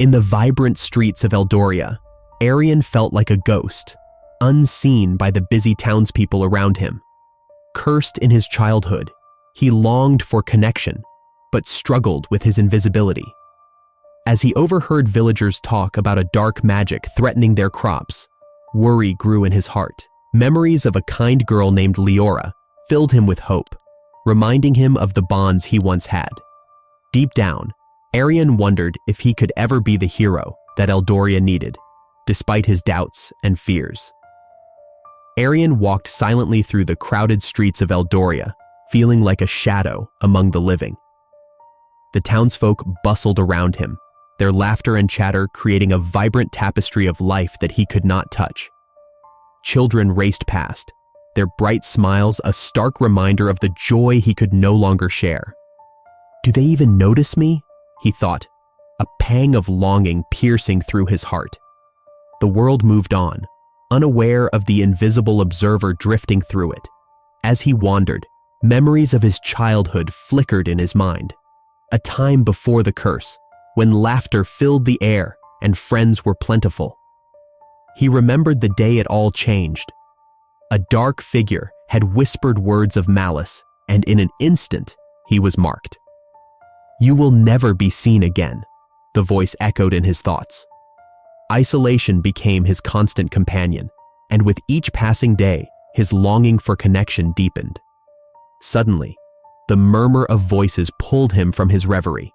In the vibrant streets of Eldoria, Arian felt like a ghost, unseen by the busy townspeople around him. Cursed in his childhood, he longed for connection, but struggled with his invisibility. As he overheard villagers talk about a dark magic threatening their crops, worry grew in his heart. Memories of a kind girl named Leora filled him with hope, reminding him of the bonds he once had. Deep down, Arian wondered if he could ever be the hero that Eldoria needed, despite his doubts and fears. Arian walked silently through the crowded streets of Eldoria, feeling like a shadow among the living. The townsfolk bustled around him, their laughter and chatter creating a vibrant tapestry of life that he could not touch. Children raced past, their bright smiles a stark reminder of the joy he could no longer share. "Do they even notice me?" he thought, a pang of longing piercing through his heart. The world moved on, unaware of the invisible observer drifting through it. As he wandered, memories of his childhood flickered in his mind. A time before the curse, when laughter filled the air and friends were plentiful. He remembered the day it all changed. A dark figure had whispered words of malice, and in an instant, he was marked. "You will never be seen again," the voice echoed in his thoughts. Isolation became his constant companion, and with each passing day, his longing for connection deepened. Suddenly, the murmur of voices pulled him from his reverie.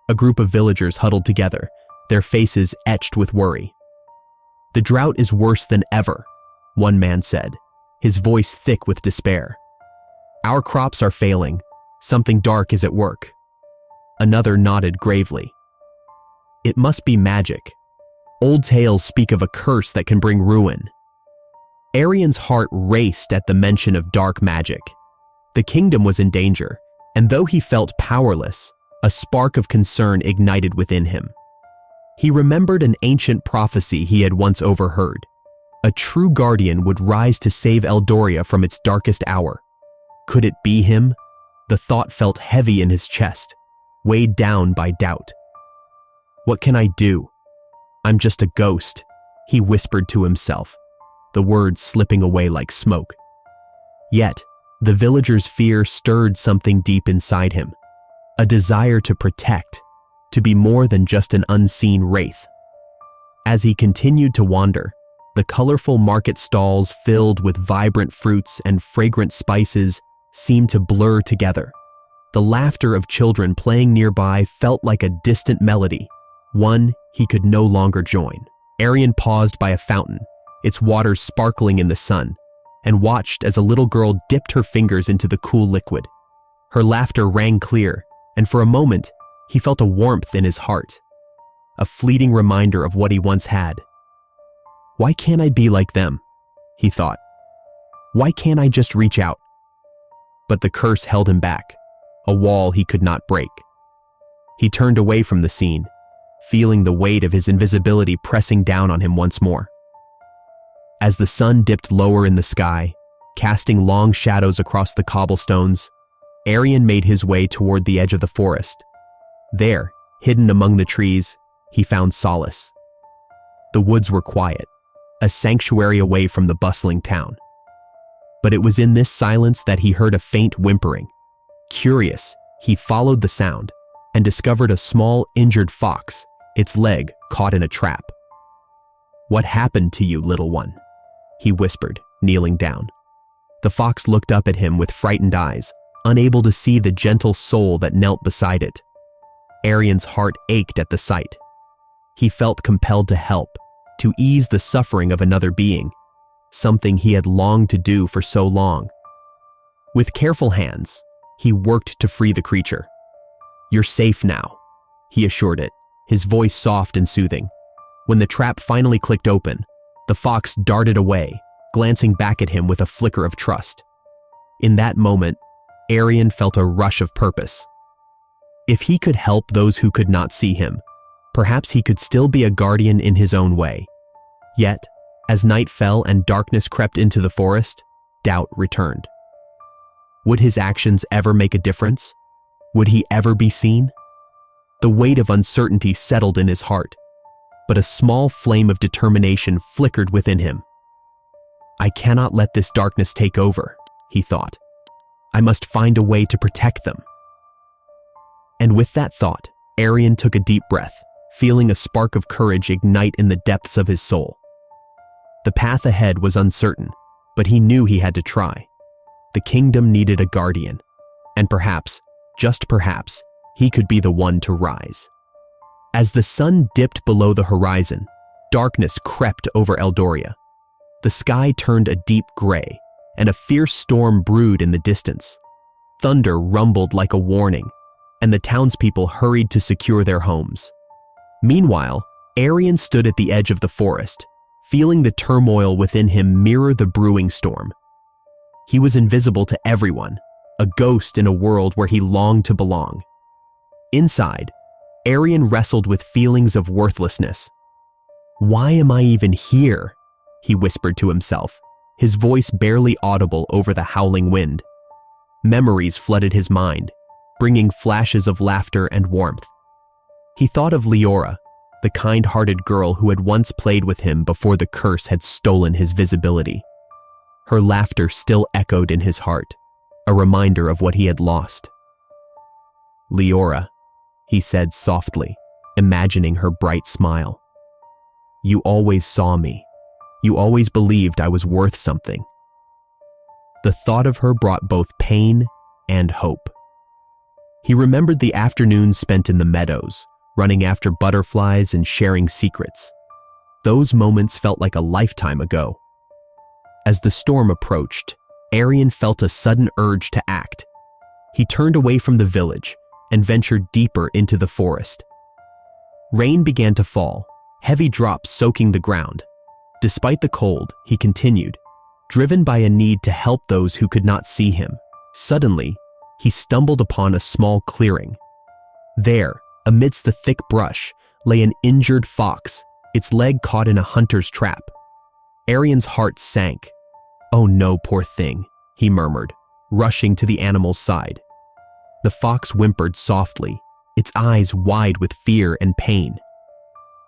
A group of villagers huddled together, their faces etched with worry. "The drought is worse than ever," one man said, his voice thick with despair. "Our crops are failing. Something dark is at work." Another nodded gravely. "It must be magic. Old tales speak of a curse that can bring ruin." Arian's heart raced at the mention of dark magic. The kingdom was in danger, and though he felt powerless, a spark of concern ignited within him. He remembered an ancient prophecy he had once overheard. A true guardian would rise to save Eldoria from its darkest hour. Could it be him? The thought felt heavy in his chest, weighed down by doubt. "What can I do? I'm just a ghost," he whispered to himself, the words slipping away like smoke. Yet, the villager's fear stirred something deep inside him, a desire to protect, to be more than just an unseen wraith. As he continued to wander, the colorful market stalls filled with vibrant fruits and fragrant spices seemed to blur together. The laughter of children playing nearby felt like a distant melody, one he could no longer join. Arian paused by a fountain, its waters sparkling in the sun, and watched as a little girl dipped her fingers into the cool liquid. Her laughter rang clear, and for a moment, he felt a warmth in his heart, a fleeting reminder of what he once had. "Why can't I be like them?" he thought. "Why can't I just reach out?" But the curse held him back, a wall he could not break. He turned away from the scene, feeling the weight of his invisibility pressing down on him once more. As the sun dipped lower in the sky, casting long shadows across the cobblestones, Arian made his way toward the edge of the forest. There, hidden among the trees, he found solace. The woods were quiet, a sanctuary away from the bustling town. But it was in this silence that he heard a faint whimpering. Curious, he followed the sound and discovered a small, injured fox, its leg caught in a trap. "What happened to you, little one?" he whispered, kneeling down. The fox looked up at him with frightened eyes, unable to see the gentle soul that knelt beside it. Arian's heart ached at the sight. He felt compelled to help, to ease the suffering of another being, something he had longed to do for so long. With careful hands, he worked to free the creature. "You're safe now," he assured it, his voice soft and soothing. When the trap finally clicked open, the fox darted away, glancing back at him with a flicker of trust. In that moment, Arian felt a rush of purpose. If he could help those who could not see him, perhaps he could still be a guardian in his own way. Yet, as night fell and darkness crept into the forest, doubt returned. Would his actions ever make a difference? Would he ever be seen? The weight of uncertainty settled in his heart, but a small flame of determination flickered within him. I cannot let this darkness take over, he thought. I must find a way to protect them. And with that thought, Arian took a deep breath, feeling a spark of courage ignite in the depths of his soul. The path ahead was uncertain, but he knew he had to try. The kingdom needed a guardian, and perhaps, just perhaps, he could be the one to rise. As the sun dipped below the horizon, darkness crept over Eldoria. The sky turned a deep gray, and a fierce storm brewed in the distance. Thunder rumbled like a warning, and the townspeople hurried to secure their homes. Meanwhile, Arian stood at the edge of the forest, feeling the turmoil within him mirror the brewing storm. He was invisible to everyone, a ghost in a world where he longed to belong. Inside, Arian wrestled with feelings of worthlessness. "Why am I even here?" he whispered to himself, his voice barely audible over the howling wind. Memories flooded his mind, bringing flashes of laughter and warmth. He thought of Leora, the kind-hearted girl who had once played with him before the curse had stolen his visibility. Her laughter still echoed in his heart, a reminder of what he had lost. "Leora," he said softly, imagining her bright smile. "You always saw me. You always believed I was worth something." The thought of her brought both pain and hope. He remembered the afternoons spent in the meadows, running after butterflies and sharing secrets. Those moments felt like a lifetime ago. As the storm approached, Arian felt a sudden urge to act. He turned away from the village and ventured deeper into the forest. Rain began to fall, heavy drops soaking the ground. Despite the cold, he continued, driven by a need to help those who could not see him. Suddenly, he stumbled upon a small clearing. There, amidst the thick brush, lay an injured fox, its leg caught in a hunter's trap. Arian's heart sank. "Oh no, poor thing," he murmured, rushing to the animal's side. The fox whimpered softly, its eyes wide with fear and pain.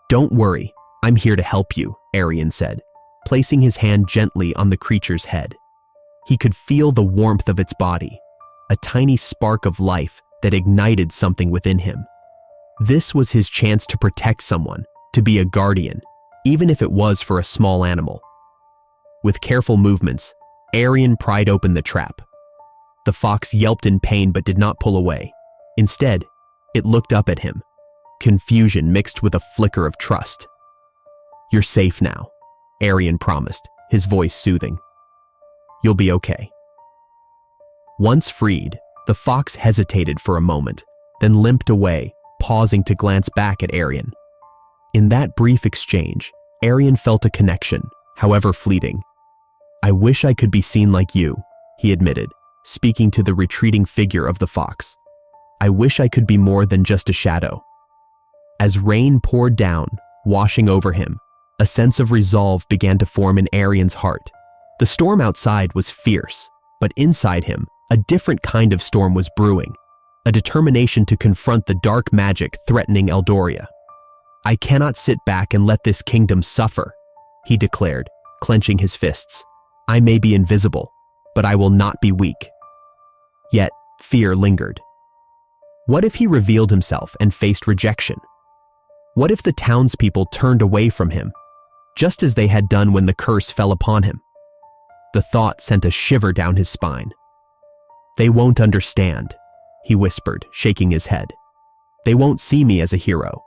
"Don't worry, I'm here to help you," Arian said, placing his hand gently on the creature's head. He could feel the warmth of its body, a tiny spark of life that ignited something within him. This was his chance to protect someone, to be a guardian, even if it was for a small animal. With careful movements, Arian pried open the trap. The fox yelped in pain but did not pull away. Instead, it looked up at him, confusion mixed with a flicker of trust. "You're safe now," Arian promised, his voice soothing. "You'll be okay." Once freed, the fox hesitated for a moment, then limped away, pausing to glance back at Arian. In that brief exchange, Arian felt a connection, however fleeting. "I wish I could be seen like you," he admitted, speaking to the retreating figure of the fox. "I wish I could be more than just a shadow." As rain poured down, washing over him, a sense of resolve began to form in Arian's heart. The storm outside was fierce, but inside him, a different kind of storm was brewing, a determination to confront the dark magic threatening Eldoria. "I cannot sit back and let this kingdom suffer," he declared, clenching his fists. "I may be invisible, but I will not be weak." Yet, fear lingered. What if he revealed himself and faced rejection? What if the townspeople turned away from him, just as they had done when the curse fell upon him? The thought sent a shiver down his spine. "They won't understand," he whispered, shaking his head. "They won't see me as a hero.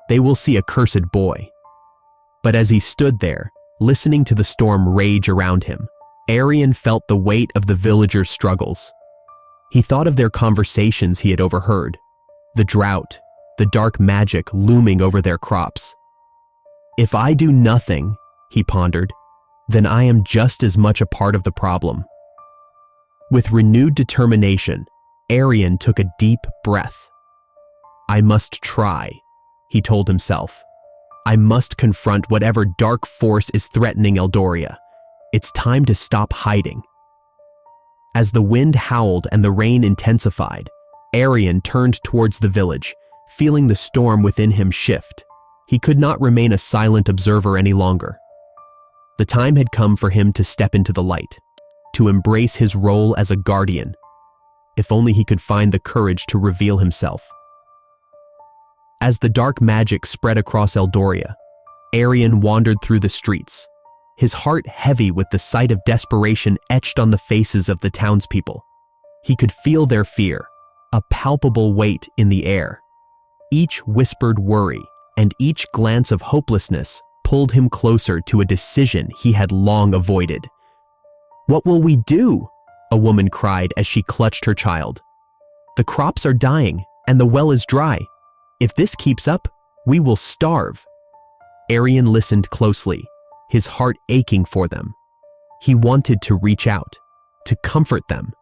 They will see a cursed boy." But as he stood there, listening to the storm rage around him, Arian felt the weight of the villagers' struggles. He thought of their conversations he had overheard, the drought, the dark magic looming over their crops. "If I do nothing," he pondered, "then I am just as much a part of the problem." With renewed determination, Arian took a deep breath. "I must try," he told himself. "I must confront whatever dark force is threatening Eldoria. It's time to stop hiding." As the wind howled and the rain intensified, Arian turned towards the village, feeling the storm within him shift. He could not remain a silent observer any longer. The time had come for him to step into the light, to embrace his role as a guardian. If only he could find the courage to reveal himself. As the dark magic spread across Eldoria, Arian wandered through the streets, his heart heavy with the sight of desperation etched on the faces of the townspeople. He could feel their fear, a palpable weight in the air. Each whispered worry and each glance of hopelessness pulled him closer to a decision he had long avoided. "What will we do?" a woman cried as she clutched her child. "The crops are dying and the well is dry. If this keeps up, we will starve." Arian listened closely, his heart aching for them. He wanted to reach out, to comfort them,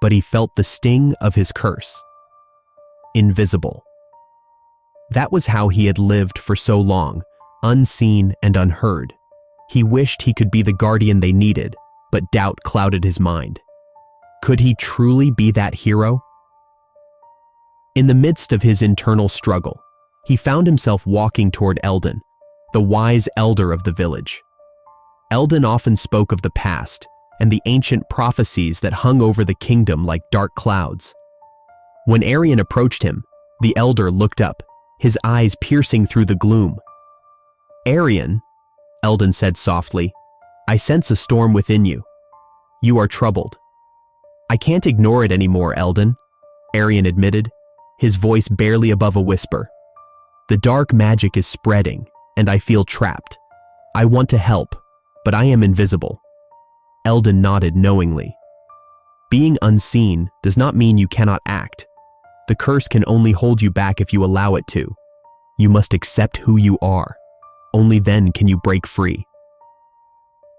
but he felt the sting of his curse. Invisible. That was how he had lived for so long, unseen and unheard. He wished he could be the guardian they needed, but doubt clouded his mind. Could he truly be that hero? In the midst of his internal struggle, he found himself walking toward Eldon, the wise elder of the village. Eldon often spoke of the past and the ancient prophecies that hung over the kingdom like dark clouds. When Arian approached him, the elder looked up, his eyes piercing through the gloom. "Arian," Eldon said softly, "I sense a storm within you. You are troubled." "I can't ignore it anymore, Eldon," Arian admitted, his voice barely above a whisper. "The dark magic is spreading, and I feel trapped. I want to help, but I am invisible." Eldon nodded knowingly. Being unseen does not mean you cannot act. The curse can only hold you back if you allow it to. You must accept who you are. Only then can you break free.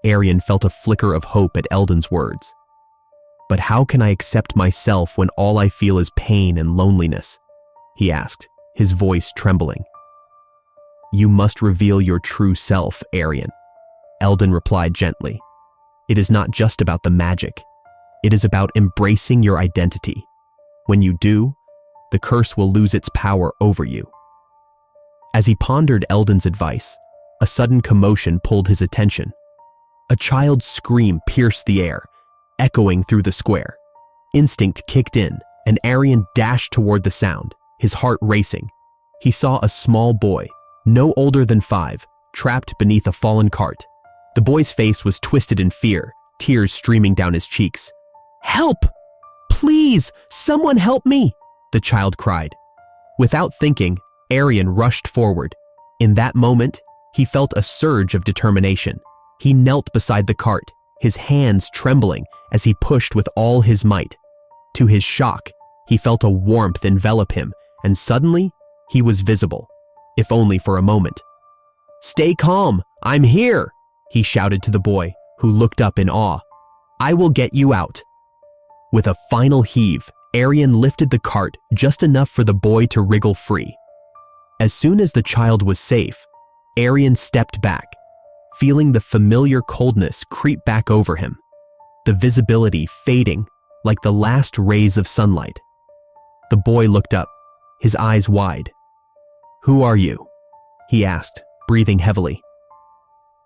Arian felt a flicker of hope at Eldon's words. "But how can I accept myself when all I feel is pain and loneliness?" he asked, his voice trembling. "You must reveal your true self, Arian," Eldon replied gently. "It is not just about the magic. It is about embracing your identity. When you do, the curse will lose its power over you." As he pondered Eldon's advice, a sudden commotion pulled his attention. A child's scream pierced the air, echoing through the square. Instinct kicked in, and Arian dashed toward the sound, his heart racing. He saw a small boy, no older than 5, trapped beneath a fallen cart. The boy's face was twisted in fear, tears streaming down his cheeks. "Help! Please, someone help me!" the child cried. Without thinking, Arian rushed forward. In that moment, he felt a surge of determination. He knelt beside the cart, his hands trembling as he pushed with all his might. To his shock, he felt a warmth envelop him, and suddenly, he was visible, if only for a moment. "Stay calm, I'm here!" he shouted to the boy, who looked up in awe. "I will get you out." With a final heave, Arian lifted the cart just enough for the boy to wriggle free. As soon as the child was safe, Arian stepped back, feeling the familiar coldness creep back over him, the visibility fading like the last rays of sunlight. The boy looked up, his eyes wide. "Who are you?" he asked, breathing heavily.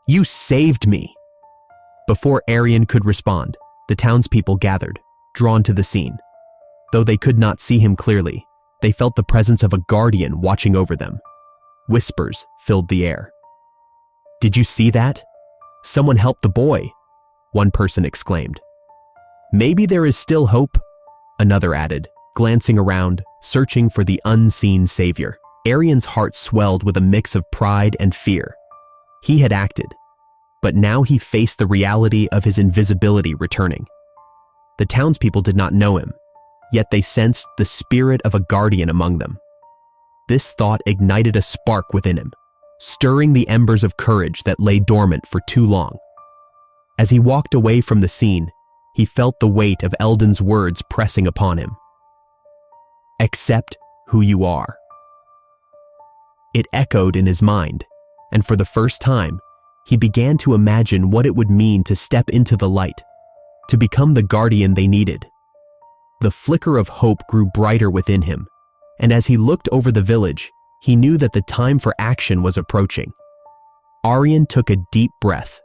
"You saved me." Before Arian could respond, the townspeople gathered, drawn to the scene. Though they could not see him clearly, they felt the presence of a guardian watching over them. Whispers filled the air. "Did you see that? Someone help the boy," one person exclaimed. "Maybe there is still hope," another added, glancing around, searching for the unseen savior. Arian's heart swelled with a mix of pride and fear. He had acted, but now he faced the reality of his invisibility returning. The townspeople did not know him, yet they sensed the spirit of a guardian among them. This thought ignited a spark within him, stirring the embers of courage that lay dormant for too long. As he walked away from the scene, he felt the weight of Eldon's words pressing upon him. "Accept who you are." It echoed in his mind, and for the first time, he began to imagine what it would mean to step into the light, to become the guardian they needed. The flicker of hope grew brighter within him, and as he looked over the village, he knew that the time for action was approaching. Arian took a deep breath,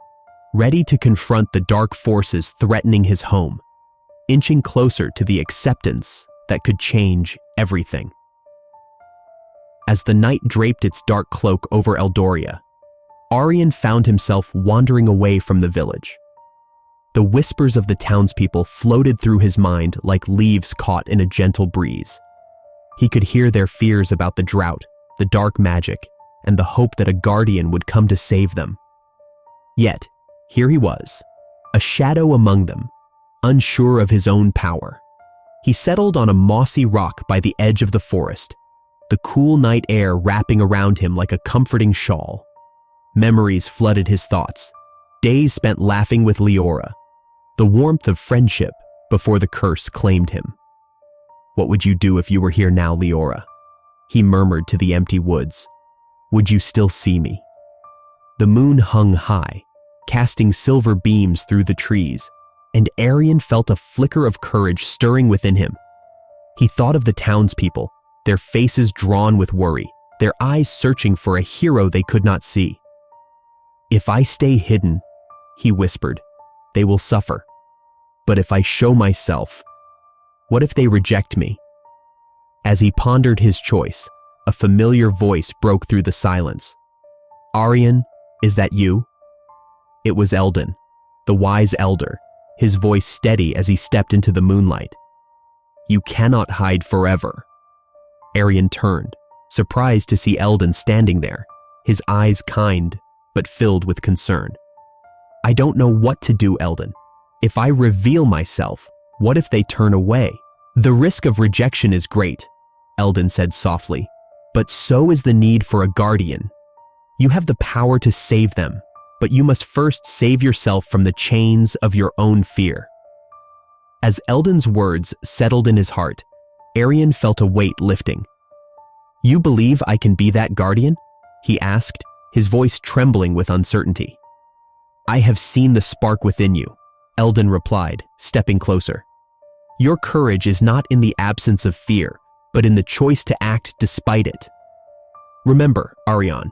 ready to confront the dark forces threatening his home, inching closer to the acceptance that could change everything. As the night draped its dark cloak over Eldoria, Arian found himself wandering away from the village. The whispers of the townspeople floated through his mind like leaves caught in a gentle breeze. He could hear their fears about the drought, the dark magic, and the hope that a guardian would come to save them. Yet, here he was, a shadow among them, unsure of his own power. He settled on a mossy rock by the edge of the forest, the cool night air wrapping around him like a comforting shawl. Memories flooded his thoughts, days spent laughing with Leora, the warmth of friendship before the curse claimed him. "What would you do if you were here now, Leora?" he murmured to the empty woods. "Would you still see me?" The moon hung high, casting silver beams through the trees, and Arian felt a flicker of courage stirring within him. He thought of the townspeople, their faces drawn with worry, their eyes searching for a hero they could not see. "If I stay hidden," he whispered, "they will suffer. But if I show myself, what if they reject me?" As he pondered his choice, a familiar voice broke through the silence. "Arian, is that you?" It was Eldon, the wise elder, his voice steady as he stepped into the moonlight. "You cannot hide forever." Arian turned, surprised to see Eldon standing there, his eyes kind but filled with concern. "I don't know what to do, Eldon. If I reveal myself, what if they turn away?" "The risk of rejection is great," Eldon said softly, "but so is the need for a guardian. You have the power to save them, but you must first save yourself from the chains of your own fear." As Eldon's words settled in his heart, Arian felt a weight lifting. "You believe I can be that guardian?" he asked, his voice trembling with uncertainty. "I have seen the spark within you," Eldon replied, stepping closer. "Your courage is not in the absence of fear, but in the choice to act despite it. Remember, Arian,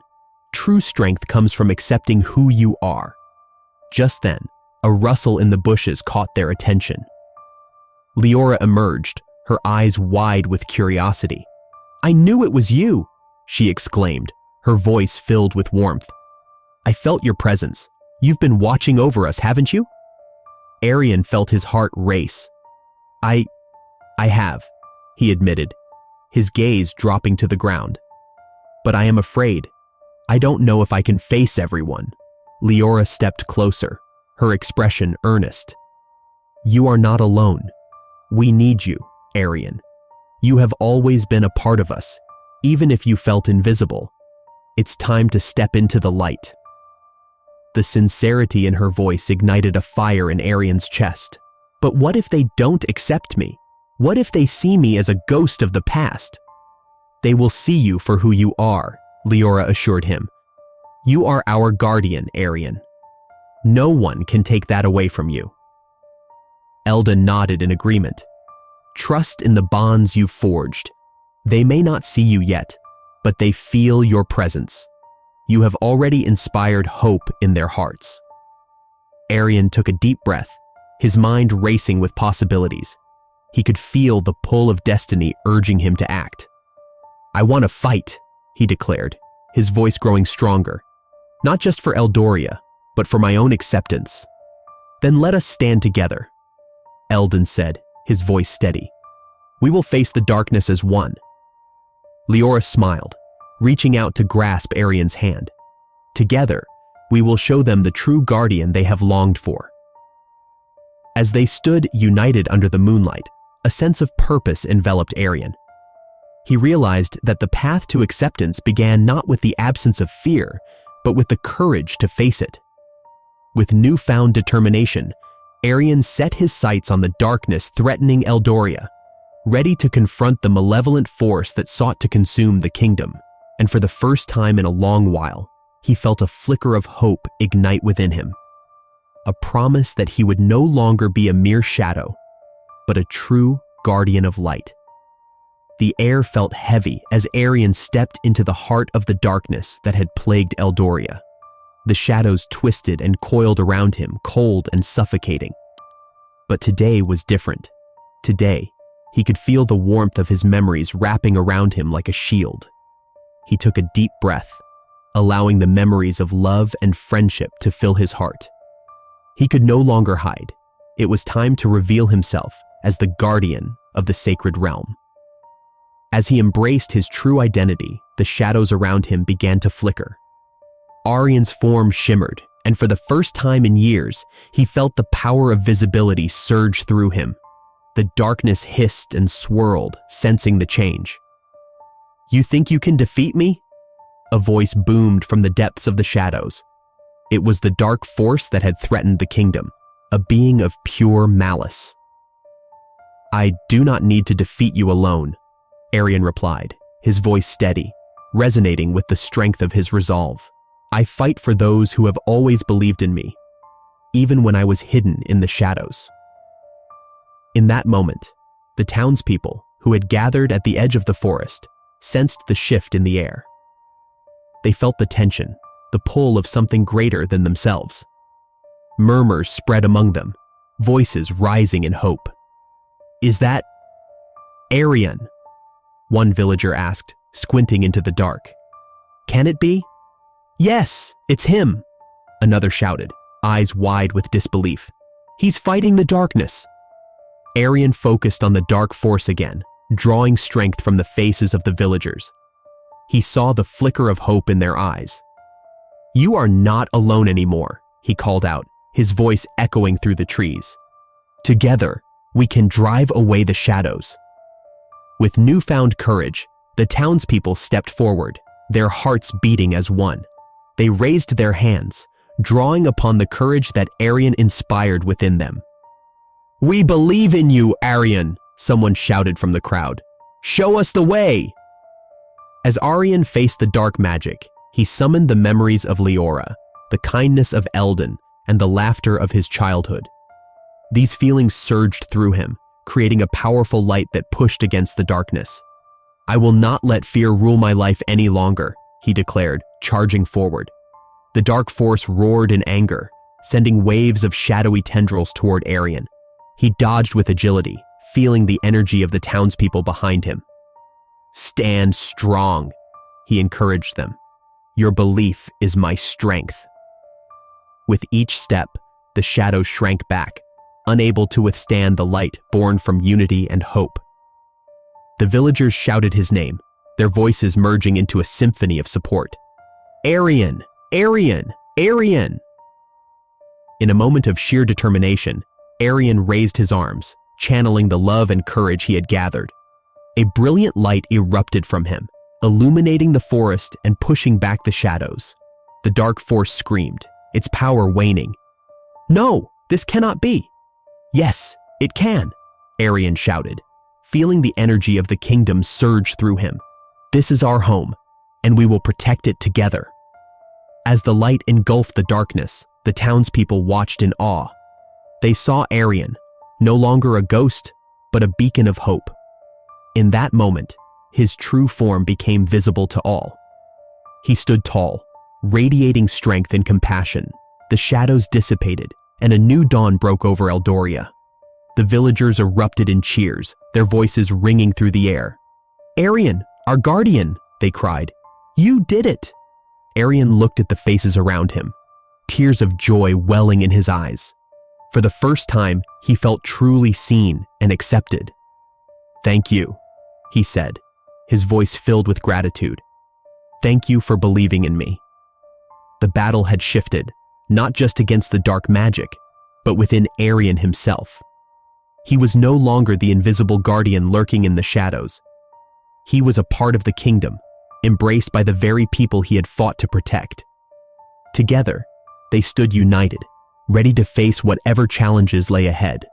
true strength comes from accepting who you are." Just then, a rustle in the bushes caught their attention. Leora emerged, her eyes wide with curiosity. "I knew it was you," she exclaimed, her voice filled with warmth. "I felt your presence. You've been watching over us, haven't you?" Arian felt his heart race. I have," he admitted, his gaze dropping to the ground. "But I am afraid. I don't know if I can face everyone." Leora stepped closer, her expression earnest. "You are not alone. We need you, Arian. You have always been a part of us, even if you felt invisible. It's time to step into the light." The sincerity in her voice ignited a fire in Arian's chest. "But what if they don't accept me? What if they see me as a ghost of the past?" "They will see you for who you are," Leora assured him. "You are our guardian, Arian. No one can take that away from you." Eldon nodded in agreement. "Trust in the bonds you've forged. They may not see you yet, but they feel your presence. You have already inspired hope in their hearts." Arian took a deep breath, his mind racing with possibilities. He could feel the pull of destiny urging him to act. "I want to fight," he declared, his voice growing stronger. "Not just for Eldoria, but for my own acceptance." "Then let us stand together," Eldon said, his voice steady. "We will face the darkness as one." Leora smiled, reaching out to grasp Arian's hand. "Together, we will show them the true guardian they have longed for." As they stood united under the moonlight, a sense of purpose enveloped Arian. He realized that the path to acceptance began not with the absence of fear, but with the courage to face it. With newfound determination, Arian set his sights on the darkness threatening Eldoria, ready to confront the malevolent force that sought to consume the kingdom. And for the first time in a long while, he felt a flicker of hope ignite within him. A promise that he would no longer be a mere shadow, but a true guardian of light. The air felt heavy as Arian stepped into the heart of the darkness that had plagued Eldoria. The shadows twisted and coiled around him, cold and suffocating. But today was different. Today, he could feel the warmth of his memories wrapping around him like a shield. He took a deep breath, allowing the memories of love and friendship to fill his heart. He could no longer hide. It was time to reveal himself as the guardian of the sacred realm. As he embraced his true identity, the shadows around him began to flicker. Arian's form shimmered, and for the first time in years, he felt the power of visibility surge through him. The darkness hissed and swirled, sensing the change. "You think you can defeat me?" A voice boomed from the depths of the shadows. It was the dark force that had threatened the kingdom, a being of pure malice. "I do not need to defeat you alone," Arian replied, his voice steady, resonating with the strength of his resolve. "I fight for those who have always believed in me, even when I was hidden in the shadows." In that moment, the townspeople, who had gathered at the edge of the forest, sensed the shift in the air. They felt the tension, the pull of something greater than themselves. Murmurs spread among them, voices rising in hope. "Is that Arian?" one villager asked, squinting into the dark. "Can it be?" "Yes, it's him," another shouted, eyes wide with disbelief. "He's fighting the darkness." Arian focused on the dark force again, drawing strength from the faces of the villagers. He saw the flicker of hope in their eyes. "You are not alone anymore," he called out, his voice echoing through the trees. "Together, we can drive away the shadows." With newfound courage, the townspeople stepped forward, their hearts beating as one. They raised their hands, drawing upon the courage that Arian inspired within them. "We believe in you, Arian," someone shouted from the crowd. "Show us the way!" As Arian faced the dark magic, he summoned the memories of Leora, the kindness of Eldon, and the laughter of his childhood. These feelings surged through him, creating a powerful light that pushed against the darkness. "I will not let fear rule my life any longer," he declared, charging forward. The dark force roared in anger, sending waves of shadowy tendrils toward Arian. He dodged with agility, feeling the energy of the townspeople behind him. "Stand strong," he encouraged them. "Your belief is my strength." With each step, the shadows shrank back, unable to withstand the light born from unity and hope. The villagers shouted his name, their voices merging into a symphony of support. "Arian! Arian! Arian!" In a moment of sheer determination, Arian raised his arms, channeling the love and courage he had gathered. A brilliant light erupted from him, illuminating the forest and pushing back the shadows. The dark force screamed, its power waning. "No, this cannot be." "Yes, it can," Arian shouted, feeling the energy of the kingdom surge through him. "This is our home, and we will protect it together." As the light engulfed the darkness, the townspeople watched in awe. They saw Arian, no longer a ghost, but a beacon of hope. In that moment, his true form became visible to all. He stood tall, radiating strength and compassion. The shadows dissipated, and a new dawn broke over Eldoria. The villagers erupted in cheers, their voices ringing through the air. "Arian, our guardian!" they cried. "You did it!" Arian looked at the faces around him, tears of joy welling in his eyes. For the first time, he felt truly seen and accepted. "Thank you," he said, his voice filled with gratitude. "Thank you for believing in me." The battle had shifted, not just against the dark magic, but within Arian himself. He was no longer the invisible guardian lurking in the shadows. He was a part of the kingdom, embraced by the very people he had fought to protect. Together, they stood united, ready to face whatever challenges lay ahead.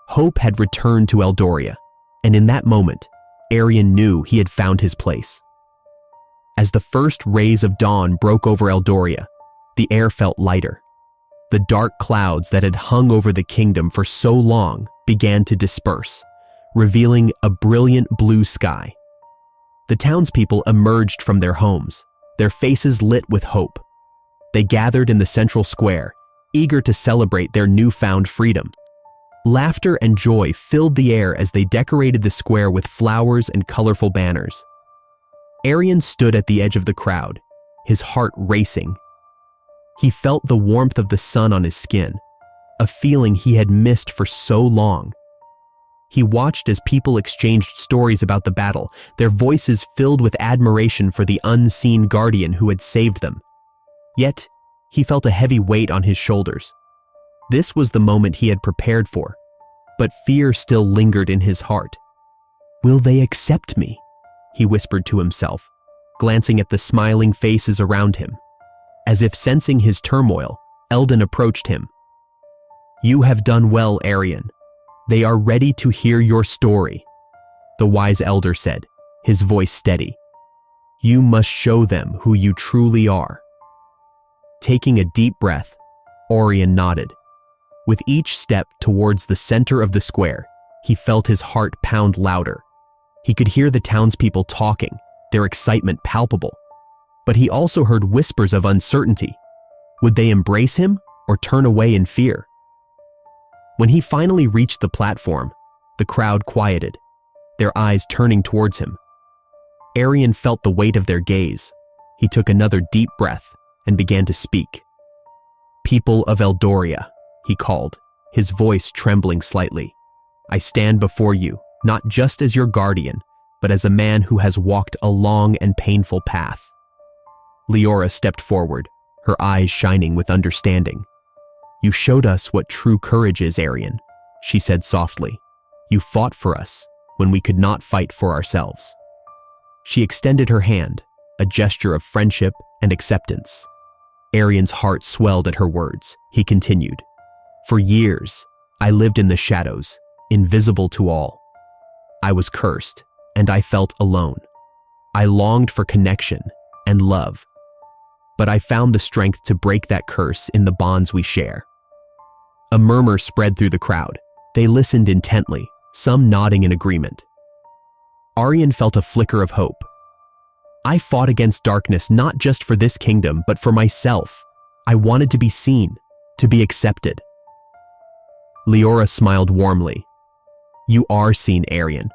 Hope had returned to Eldoria, and in that moment, Arian knew he had found his place. As the first rays of dawn broke over Eldoria, the air felt lighter. The dark clouds that had hung over the kingdom for so long began to disperse, revealing a brilliant blue sky. The townspeople emerged from their homes, their faces lit with hope. They gathered in the central square, eager to celebrate their newfound freedom. Laughter and joy filled the air as they decorated the square with flowers and colorful banners. Arian stood at the edge of the crowd, his heart racing. He felt the warmth of the sun on his skin, a feeling he had missed for so long. He watched as people exchanged stories about the battle, their voices filled with admiration for the unseen guardian who had saved them. Yet, he felt a heavy weight on his shoulders. This was the moment he had prepared for, but fear still lingered in his heart. "Will they accept me?" he whispered to himself, glancing at the smiling faces around him. As if sensing his turmoil, Eldon approached him. "You have done well, Arian. They are ready to hear your story," the wise elder said, his voice steady. "You must show them who you truly are." Taking a deep breath, Arian nodded. With each step towards the center of the square, he felt his heart pound louder. He could hear the townspeople talking, their excitement palpable. But he also heard whispers of uncertainty. Would they embrace him or turn away in fear? When he finally reached the platform, the crowd quieted, their eyes turning towards him. Arian felt the weight of their gaze. He took another deep breath and began to speak. "People of Eldoria," he called, his voice trembling slightly. "I stand before you, not just as your guardian, but as a man who has walked a long and painful path." Leora stepped forward, her eyes shining with understanding. "You showed us what true courage is, Arian," she said softly. "You fought for us when we could not fight for ourselves." She extended her hand, a gesture of friendship and acceptance. Arian's heart swelled at her words. He continued, "For years, I lived in the shadows, invisible to all. I was cursed, and I felt alone. I longed for connection and love. But I found the strength to break that curse in the bonds we share." A murmur spread through the crowd. They listened intently, some nodding in agreement. Arian felt a flicker of hope. "I fought against darkness not just for this kingdom, but for myself. I wanted to be seen, to be accepted." Leora smiled warmly. "You are seen, Arian.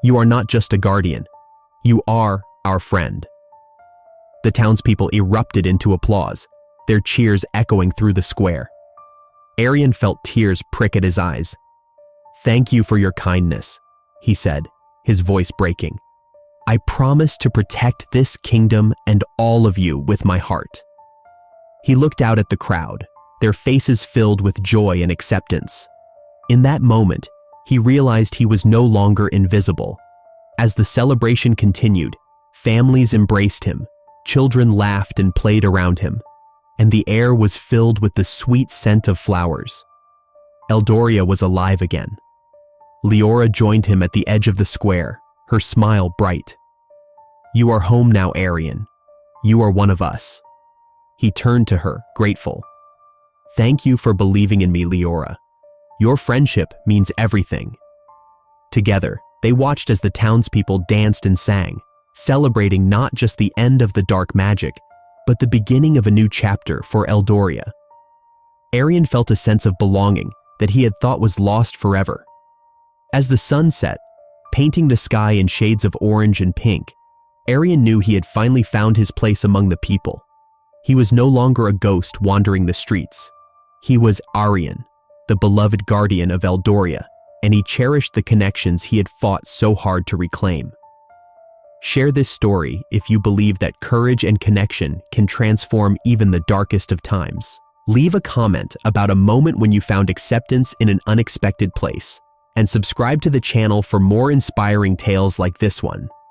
You are not just a guardian. You are our friend." The townspeople erupted into applause, their cheers echoing through the square. Arian felt tears prick at his eyes. "Thank you for your kindness," he said, his voice breaking. "I promise to protect this kingdom and all of you with my heart." He looked out at the crowd, their faces filled with joy and acceptance. In that moment, he realized he was no longer invisible. As the celebration continued, families embraced him, children laughed and played around him, and the air was filled with the sweet scent of flowers. Eldoria was alive again. Leora joined him at the edge of the square, her smile bright. "You are home now, Arian. You are one of us." He turned to her, grateful. "Thank you for believing in me, Leora. Your friendship means everything." Together, they watched as the townspeople danced and sang, celebrating not just the end of the dark magic, but the beginning of a new chapter for Eldoria. Arian felt a sense of belonging that he had thought was lost forever. As the sun set, painting the sky in shades of orange and pink, Arian knew he had finally found his place among the people. He was no longer a ghost wandering the streets. He was Arian, the beloved guardian of Eldoria, and he cherished the connections he had fought so hard to reclaim. Share this story if you believe that courage and connection can transform even the darkest of times. Leave a comment about a moment when you found acceptance in an unexpected place, and subscribe to the channel for more inspiring tales like this one.